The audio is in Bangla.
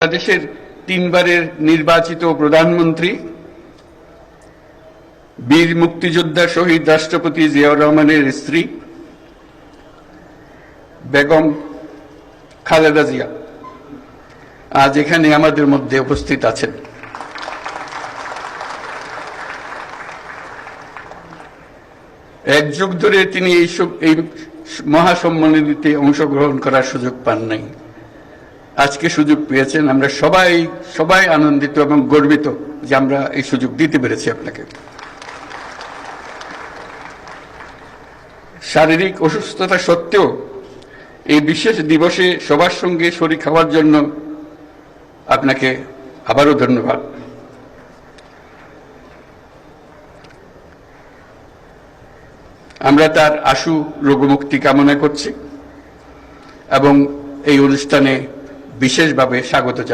বাংলাদেশের 3 বারের নির্বাচিত প্রধানমন্ত্রী বীর মুক্তিযোদ্ধা শহীদ রাষ্ট্রপতি জিয়াউর রহমানের স্ত্রী বেগম খালেদা জিয়া আজ এখানে আমাদের মধ্যে উপস্থিত আছেন। এক যুগ ধরে তিনি এই মহাসম্মেলনীতে অংশগ্রহণ করার সুযোগ পান নাই। আজকে সুযোগ পেয়েছেন। আমরা সবাই আনন্দিত এবং গর্বিত যে আমরা এই সুযোগ দিতে পেরেছি আপনাকে। শারীরিক অসুস্থতা সত্ত্বেও এই বিশেষ দিবসে সবার সঙ্গে শরীক হওয়ার জন্য আপনাকে আবারও ধন্যবাদ। আমরা তার আশু রোগমুক্তি কামনা করছি এবং এই অনুষ্ঠানে বিশেষভাবে স্বাগত জানাই।